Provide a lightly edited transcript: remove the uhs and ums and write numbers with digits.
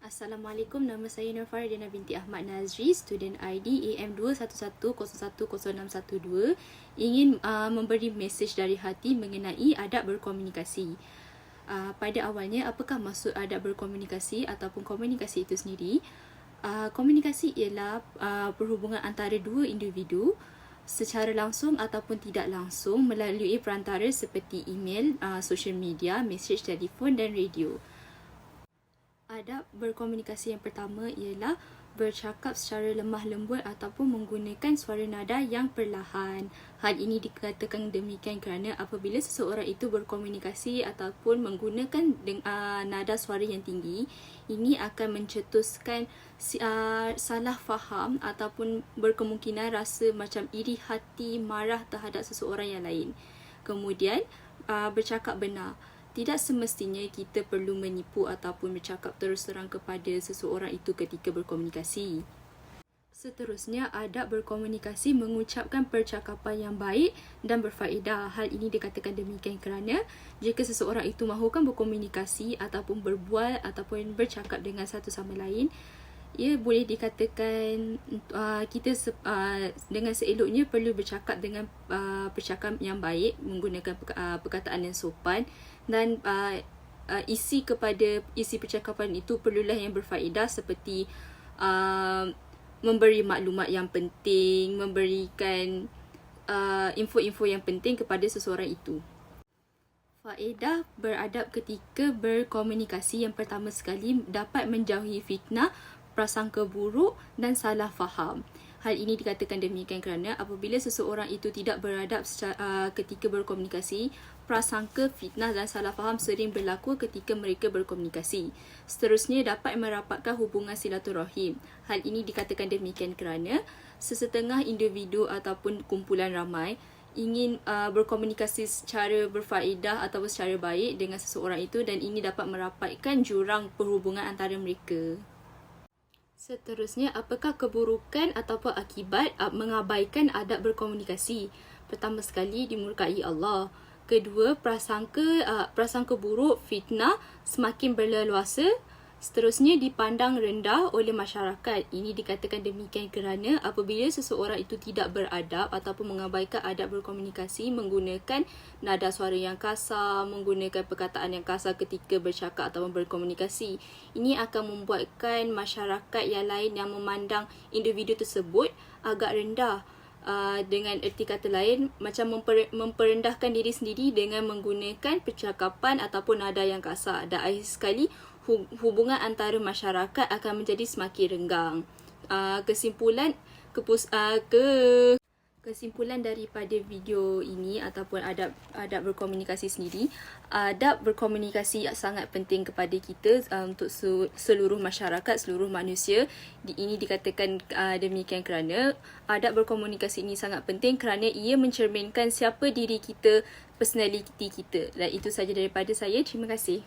Assalamualaikum, nama saya Nur Faridina binti Ahmad Nazri, student ID AM21100612, ingin memberi mesej dari hati mengenai adab berkomunikasi. Pada awalnya, apakah maksud adab berkomunikasi ataupun komunikasi itu sendiri? Komunikasi ialah perhubungan antara dua individu secara langsung ataupun tidak langsung melalui perantara seperti email, social media, mesej telefon dan radio. Adab berkomunikasi yang pertama ialah bercakap secara lemah lembut ataupun menggunakan suara nada yang perlahan. Hal ini dikatakan demikian kerana apabila seseorang itu berkomunikasi ataupun menggunakan nada suara yang tinggi, ini akan mencetuskan salah faham ataupun berkemungkinan rasa macam iri hati, marah terhadap seseorang yang lain. Kemudian, bercakap benar. Tidak semestinya kita perlu menipu ataupun bercakap terus terang kepada seseorang itu ketika berkomunikasi. Seterusnya, adab berkomunikasi mengucapkan percakapan yang baik dan berfaedah. Hal ini dikatakan demikian kerana jika seseorang itu mahukan berkomunikasi ataupun berbual ataupun bercakap dengan satu sama lain, ia boleh dikatakan kita dengan seeloknya perlu bercakap dengan percakapan yang baik, menggunakan perkataan yang sopan dan isi percakapan itu perlulah yang berfaedah seperti memberi maklumat yang penting, memberikan info-info yang penting kepada seseorang itu. Faedah beradab ketika berkomunikasi yang pertama sekali dapat menjauhi fitnah, prasangka buruk dan salah faham. Hal ini dikatakan demikian kerana apabila seseorang itu tidak beradab ketika berkomunikasi, prasangka, fitnah dan salah faham sering berlaku ketika mereka berkomunikasi. Seterusnya, dapat merapatkan hubungan silaturahim. Hal ini dikatakan demikian kerana sesetengah individu ataupun kumpulan ramai ingin berkomunikasi secara berfaedah atau secara baik dengan seseorang itu dan ini dapat merapatkan jurang perhubungan antara mereka. Seterusnya, apakah keburukan ataupun akibat mengabaikan adab berkomunikasi? Pertama sekali, dimurkai Allah. Kedua, prasangka buruk, fitnah semakin berleluasa. Seterusnya, dipandang rendah oleh masyarakat. Ini dikatakan demikian kerana apabila seseorang itu tidak beradab ataupun mengabaikan adab berkomunikasi, menggunakan nada suara yang kasar, menggunakan perkataan yang kasar ketika bercakap ataupun berkomunikasi, ini akan membuatkan masyarakat yang lain yang memandang individu tersebut agak rendah. Dengan erti kata lain, macam memperendahkan diri sendiri dengan menggunakan percakapan ataupun nada yang kasar. Dan akhir sekali, hubungan antara masyarakat akan menjadi semakin renggang. Kesimpulan daripada video ini ataupun adab berkomunikasi sendiri, adab berkomunikasi sangat penting kepada kita untuk seluruh masyarakat, seluruh manusia. Ini dikatakan demikian kerana adab berkomunikasi ini sangat penting kerana ia mencerminkan siapa diri kita, personaliti kita. Dan itu sahaja daripada saya. Terima kasih.